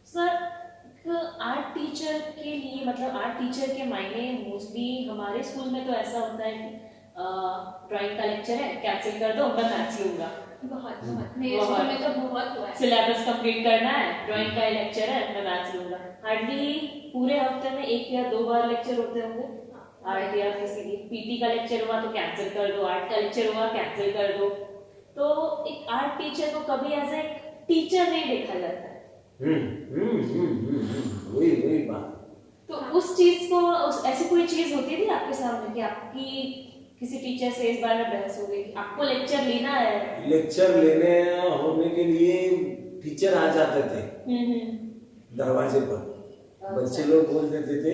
Sir art teacher के लिए मतलब आर्ट टीचर के मायने मोस्टली हमारे स्कूल में तो ऐसा होता है कि ड्राइंग का लेक्चर है कैंसिल कर दो मैं मैथ्स लूंगा। बहुत बहुत मेरे स्कूल में तो बहुत हुआ है। सिलेबस कंप्लीट करना है, ड्राइंग का लेक्चर है, मैं मैथ्स लूंगा। हार्डली पूरे हफ्ते में 1 या 2 बार लेक्चर होते होंगे आर्ट या किसी की। पीटी का लेक्चर हुआ तो कैंसिल कर दो, आर्ट का लेक्चर हुआ कैंसिल कर दो। तो एक आर्ट टीचर को कभी एज ए टीचर नहीं देखा जाता है। वही वही बात। तो उस चीज को ऐसी कोई चीज होती थी आपके सामने कि आपकी किसी टीचर से इस बारे में बहस हो गई कि आपको लेक्चर लेना है? लेक्चर लेने होने के लिए टीचर आ जाते थे दरवाजे पर। बच्चे लोग बोल देते थे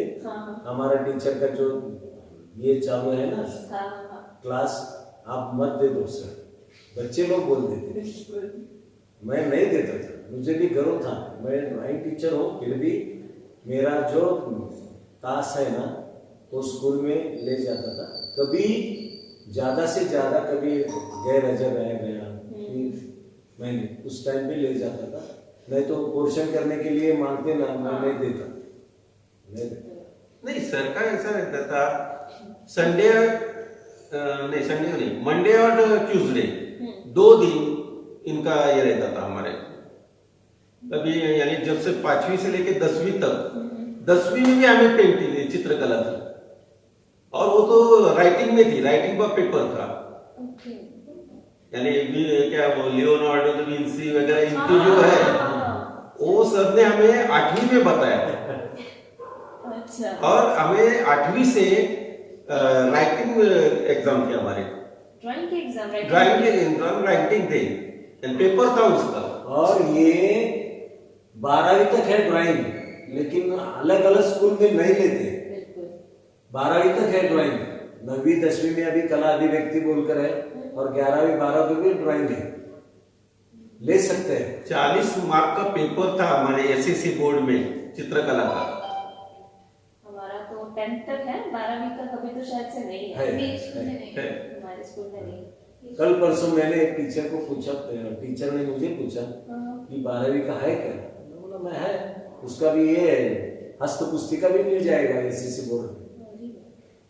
हमारा टीचर का जो ये चालू है ना क्लास आप मत दे दो सर, बच्चे लोग बोल देते थे। मैं नहीं देता था, मुझे भी गर्व था मैं ड्राइंग टीचर हूँ, फिर भी मेरा जो तास है ना वो स्कूल में ले जाता था। कभी ज्यादा से ज्यादा कभी गैर हाजिर रह गया मैंने उस टाइम पे ले जाता था, नहीं तो पोर्शन करने के लिए मांगते ना मैं नहीं देता। नहीं सर का ऐसा रहता था संडे नहीं मंडे और ट्यूसडे 2 दिन इनका ये रहता था हमारे। अभी यानी जब से 5वीं से लेके 10वीं तक, 10वीं में भी हमें पेंटिंग चित्रकला थी और वो तो राइटिंग में थी, राइटिंग का पेपर था। यानी क्या वो लियोनार्डो दा विंसी वगैरह इनकी जो है वो सर ने हमें 8वीं में बताया था। अच्छा। और हमें 8वीं से राइटिंग एग्जाम थे हमारे, ड्राइंग के एग्जाम, राइटिंग थे, पेपर था उसका। और ये 12वीं तक है ड्राइंग, लेकिन अलग अलग स्कूल में नहीं लेते। 12वीं तक है ड्राइंग, 9वीं 10वीं में अभी कला अभिव्यक्ति बोलकर है और 11वीं 12वीं में भी ड्राइंग है, ले सकते हैं। 40 मार्क का पेपर था हमारे एसएससी बोर्ड में चित्रकला का। हमारा तो 10th तक है, 12वीं तक अभी तो शायद से नहीं है। मेरे स्कूल में नहीं है। हमारे स्कूल में नहीं। कल परसों मैंने एक टीचर को पूछा, टीचर ने मुझे पूछा कि 12वीं का है क्या? मैं बोला मैं है, उसका भी ये हस्त पुस्तिका भी मिल जाएगा एसएससी बोर्ड में,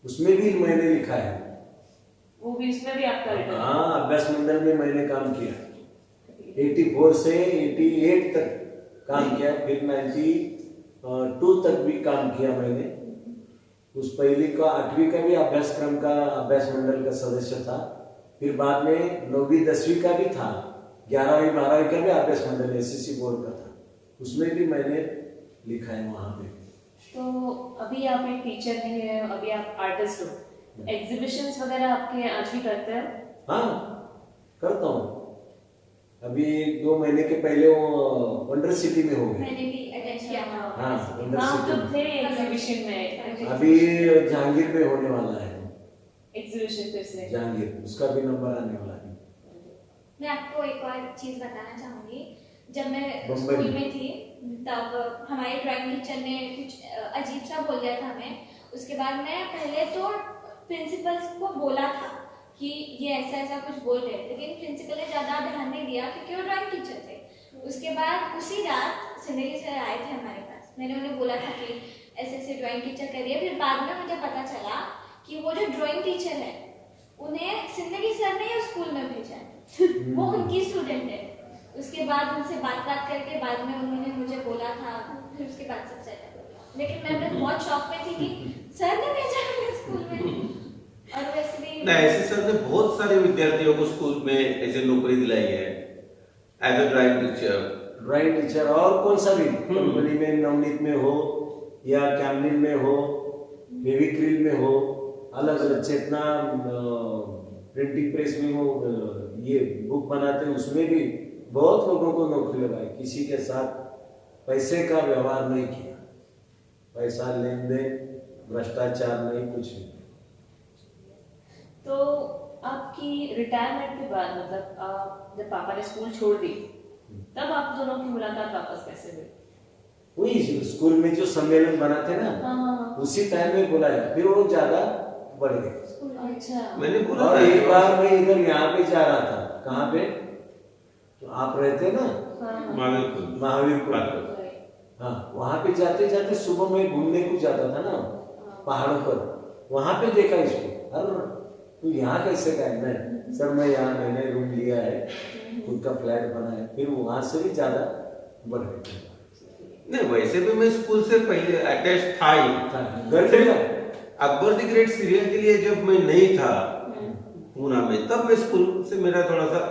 उसमें भी मैंने लिखा है। वो भी उसमें भी आपका रिटर्न? हाँ, अभ्यास मंडल में मैंने काम किया 84 से 88 तक काम किया, फिर 92 तक भी काम किया मैंने। उस पहली का 8वीं का भी अभ्यासक्रम का अभ्यास मंडल का सदस्य था, फिर बाद में 9वीं 10वीं का भी था, 11वीं 12वीं का भी अभ्यास मंडल एसएससी बोर्ड का था, उसमें भी मैंने लिखा है वहां पे। तो अभी आप एक टीचर नहीं है, अभी आप आर्टिस्ट हो, एग्जीबिशंस वगैरह आपके आज भी करते हैं? हाँ करता हूँ, अभी 2 महीने के पहले वो वंडर सिटी में हो गए। मैंने भी अटेंड किया था। हाँ वंडर आप तो सिटी थे एग्जीबिशन में। अभी जहांगीर में होने वाला है एग्जीबिशन फिर से जहांगीर, उसका भी नंबर आने वाला है। मैं आपको एक और चीज बताना चाहूंगी। जब मैं बम्बई स्कूल में थी तब हमारे ड्राइंग टीचर ने कुछ अजीब सा बोल दिया था हमें। उसके बाद मैं पहले तो प्रिंसिपल को बोला था कि ये ऐसा ऐसा कुछ बोल रहे हैं, लेकिन प्रिंसिपल ने ज़्यादा ध्यान नहीं दिया क्योंकि वो ड्राइंग टीचर थे। उसके बाद उसी रात जिंदगी सर आए थे हमारे पास, मैंने उन्हें बोला था कि ऐसे ऐसे ड्राइंग टीचर करिए। फिर बाद में मुझे पता चला कि वो जो ड्राइंग टीचर है उन्हें जिंदगी सर ने स्कूल में भेजा है, वो उनकी स्टूडेंट है। उसके बाद उनसे बात करके बाद में उन्होंने मुझे बोला था, फिर उसके बाद सब सेटल हो गया। लेकिन मैं बहुत शॉक में थी कि सर ने भेजा है स्कूल में। और वैसे भी नहीं, ऐसे सर ने बहुत सारे विद्यार्थियों को स्कूल में ऐसे नौकरी दिलाई है एज अ ड्राइंग टीचर। और कौन सा भी कंपनी में, नवनीत में हो या कैमलिन में हो, फेविक्रिल में हो, अलग अलग चेतना प्रिंटिंग प्रेस में हो, ये बुक बनाते हैं उसमें भी बहुत लोगों को नौकरी लगाई। किसी के साथ पैसे का व्यवहार नहीं किया, पैसा लेन देन, भ्रष्टाचार नहीं, कुछ नहीं। तो आपकी रिटायरमेंट के बाद मतलब जब पापा ने स्कूल छोड़ दी तब आप दोनों की मुलाकात वापस कैसे हुई? वही स्कूल में जो सम्मेलन बनाते ना उसी टाइम में बुलाया, फिर वो ज्यादा बढ़ गए। अच्छा। मैंने बोला और एक बार मैं इधर यहाँ पे जा रहा था, कहाँ पे तो आप रहते ना महावीरपुर। हाँ, वहां पे जाते जाते सुबह में घूमने को जाता था ना पहाड़ों पर, वहां पे देखा इसको। अरे तू यहाँ कैसे गए? मैं सर मैं यहाँ मैंने रूम लिया है, खुद का फ्लैट बना है। फिर वहां से भी ज्यादा बढ़ गए। नहीं वैसे भी मैं स्कूल से पहले अटैच था ही। घर अकबर द ग्रेट सीरियल के लिए जब मैं नहीं था पूना में, तब मैं स्कूल से मेरा थोड़ा सा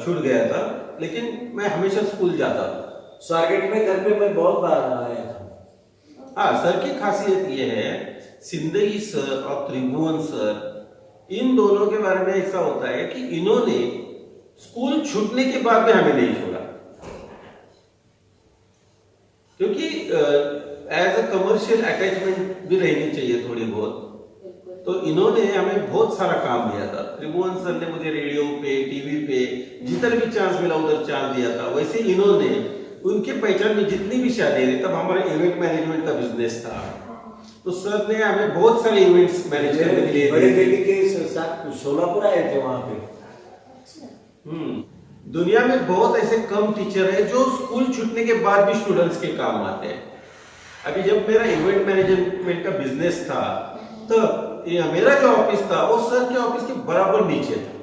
छूट गया था, लेकिन मैं हमेशा स्कूल जाता था। स्वारगेट में घर पे मैं बहुत बार आया था। हाँ, सर की खासियत ये है, सिंदगी सर और त्रिभुवन सर, इन दोनों के बारे में ऐसा होता है कि इन्होंने स्कूल छूटने के बाद भी हमें नहीं छोड़ा, क्योंकि एज अ कमर्शियल अटैचमेंट भी रहनी चाहिए थोड़ी बहुत। तो इन्होंने हमें बहुत सारा काम दिया था। त्रिभुवन सर ने मुझे रेडियो पे, टीवी पे जिधर भी चांस मिला उधर चांस दिया था। वैसे इन्होंने उनके पहचान में जितनी भी शादी रही, तब हमारा इवेंट मैनेजमेंट का बिजनेस था, तो सर ने हमें बहुत सारे इवेंट्स मैनेज करने के लिए बड़े बेटी के साथ सोलापुर आए थे वहां पे। दुनिया में बहुत ऐसे कम टीचर हैं जो स्कूल छूटने के बाद भी स्टूडेंट्स के काम आते हैं। अभी जब मेरा इवेंट मैनेजमेंट का बिजनेस था, तब मेरा जो ऑफिस था वो सर के ऑफिस के बराबर नीचे था,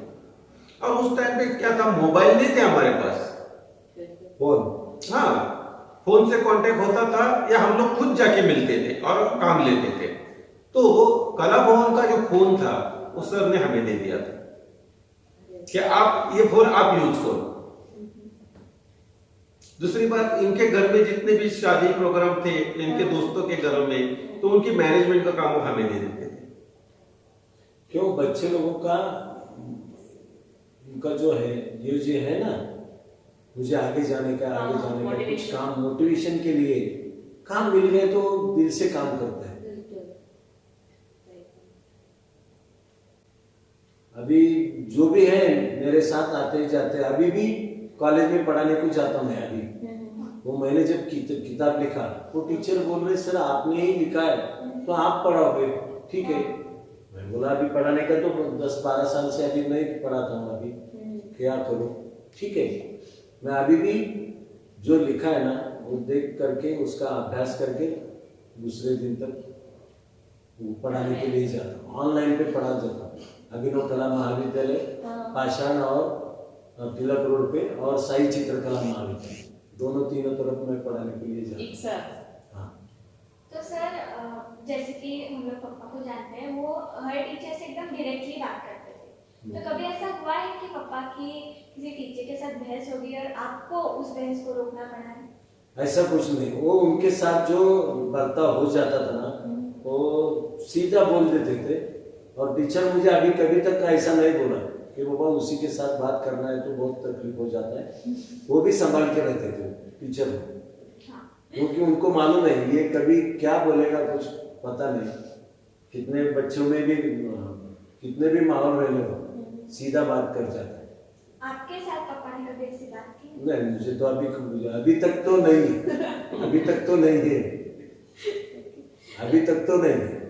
और उस टाइम पे क्या था, मोबाइल नहीं थे हमारे पास। फोन, हाँ, फोन से कांटेक्ट होता था या हम लोग खुद जाके मिलते थे और काम लेते थे। तो कला भवन का जो फोन था वो सर ने हमें दे दिया था कि आप ये फोन आप यूज करो। दूसरी बात, इनके घर में जितने भी शादी प्रोग्राम थे इनके दोस्तों के घरों में, तो उनकी मैनेजमेंट का काम वो हमें दे देते थे। क्यों बच्चे लोगों का उनका जो है ये जो है ना, मुझे आगे जाने का कुछ काम मोटिवेशन के लिए काम मिल गए तो दिल से काम करता है। अभी जो भी है मेरे साथ आते जाते, अभी भी कॉलेज में पढ़ाने को जाता हूँ मैं। अभी वो मैंने जब किताब लिखा, वो टीचर बोल रहे सर आपने ही लिखा है तो आप पढ़ाओगे, ठीक है। मैं बोला अभी पढ़ाने का तो 10-12 साल से अभी नहीं पढ़ाता हूँ, अभी क्या करूँ, ठीक है। मैं अभी भी जो लिखा है ना वो देख करके उसका अभ्यास करके दूसरे दिन तक पढ़ाने के लिए जाता हूँ। ऑनलाइन पे पढ़ा जाता हूँ। अभिनव कला महाविद्यालय पाषाण और तिलक रोड पे, और साई चित्रकला महाविद्यालय, दोनों तीनों तरफ मैं पढ़ाने के लिए जाता हूँ। हाँ। तो सर जैसे कि हम लोग पापा को जानते हैं, वो हर टीचर से एकदम डायरेक्टली बात करते थे। तो कभी ऐसा हुआ है कि पापा की किसी टीचर के साथ बहस हो गई और आपको उस बहस को रोकना पड़ा है? ऐसा कुछ नहीं, वो उनके साथ जो बर्ताव हो जाता था ना वो सीधा बोल देते थे। और टीचर मुझे अभी कभी तक ऐसा नहीं बोला कि बाबा उसी के साथ बात करना है तो बहुत तकलीफ हो जाता है। वो भी संभाल के रहते थे टीचर, क्योंकि उनको मालूम है ये कभी क्या बोलेगा कुछ पता नहीं। कितने बच्चों में भी कितने भी माहौल रहने हो, सीधा बात कर जाता है। आपके साथ पापा ने कभी ऐसी बात की? नहीं, मुझे तो अभी तक तो नहीं, अभी तक तो नहीं है, अभी तक तो नहीं है।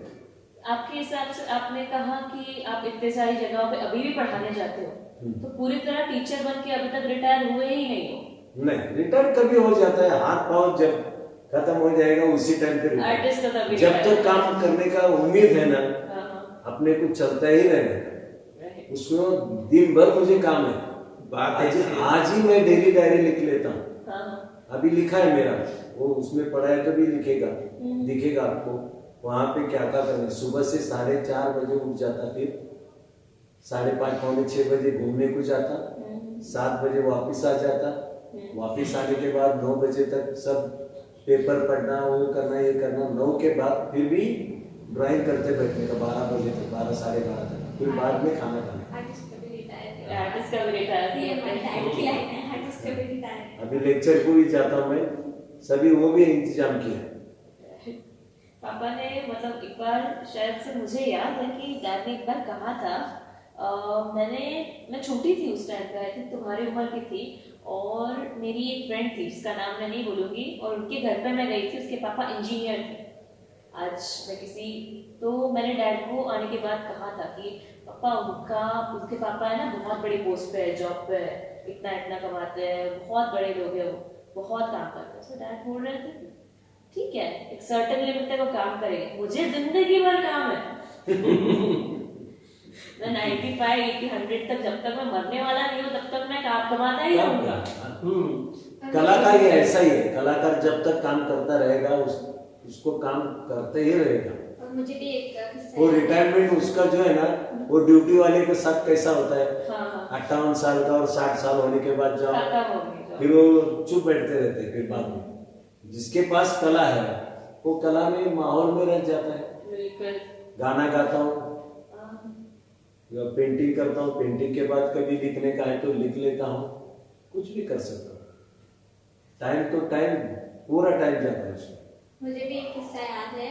आपके हिसाब से आपने कहा कि आप इतने सारी जगहों पे अभी भी पढ़ाने जाते हो, तो पूरी तरह टीचर बन के अभी तक रिटायर हुए ही नहीं हो? नहीं, रिटायर कभी हो जाता है, हाथ पांव जब खत्म हो जाएगा उसी टाइम पे। आर्टिस्ट तो तभी जब तक काम करने का उम्मीद है ना, अपने को चलता ही रहेगा। उसमें दिन भर मुझे काम है। आज ही मैं डेली डायरी लिख लेता हूँ। अभी लिखा है मेरा, वो उसमें पढ़ा है तो भी लिखेगा, दिखेगा आपको वहां पे क्या क्या करना। सुबह से 4:30 बजे उठ जाता, फिर 5:30 पौने 6 बजे घूमने को जाता, 7 बजे वापिस आ जाता। वापिस आने के बाद 9 बजे तक सब पेपर पढ़ना, वो करना, ये करना। 9 के बाद फिर भी ड्राइंग करते बैठने का 12 बजे तक, 12 साढ़े 12 तक, फिर बाद में खाना खाना। अभी लेक्चर को भी जाता हूँ मैं, सभी वो भी इंतजाम किया है। पापा ने मतलब एक बार शायद से मुझे याद है कि डैड ने एक बार कहा था, मैं छोटी थी उस टाइम पे, आई थिंक तुम्हारी उम्र की थी, और मेरी एक फ्रेंड थी जिसका नाम मैं नहीं बोलूँगी, और उनके घर पे मैं गई थी। उसके पापा इंजीनियर थे। आज मैं तो मैंने डैड को आने के बाद कहा था कि पापा उसके पापा है ना बहुत बड़ी पोस्ट पे है, जॉब पे है, इतना कमाते हैं, बहुत बड़े लोग हैं वो। बहुत काम करते हैं। सो डैड बोल रहे थे ठीक है एक सर्टेन लिमिट तक वो काम करेंगे, मुझे जिंदगी भर काम है। मैं 95, 80, 100 तक जब तक मैं मरने वाला नहीं हूँ तब तक मैं काम कमाता ही रहूंगा। कलाकार ये ऐसा ही है, कलाकार जब तक काम करता रहेगा उसको काम करते ही रहेगा। और मुझे भी एक किस्सा वो याद है। रिटायरमेंट उसका जो है ना वो ड्यूटी वाले के साथ कैसा होता है, हाँ 58 साल का और 60 साल होने के बाद जाओ खत्म हो गई फिर वो चुप बैठते रहते हैं। फिर बाद में जिसके पास कला है वो कला में माहौल में रह जाता है। बिल्कुल। गाना गाता हूँ हाँ, या पेंटिंग करता हूँ, पेंटिंग के बाद कभी लिखने का है तो लिख लेता हूँ, कुछ भी कर सकता हूँ। टाइम तो टाइम पूरा टाइम जाता है उसमें। मुझे भी एक किस्सा याद है।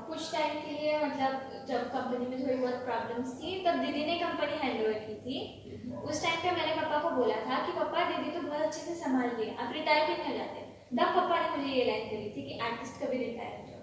कुछ टाइम के लिए मतलब जब कंपनी में थोड़ी बहुत प्रॉब्लम्स थी तब दीदी ने कंपनी हैंड ओवर की थी। उस टाइम पे मैंने पापा को बोला था कि पापा दीदी तो बहुत अच्छे से संभाल रही है, आप रिटायर भी नहीं हो जाते। तब पापा ने मुझे ये लाइन करी थी कि आर्टिस्ट कभी रिटायर नहीं होता।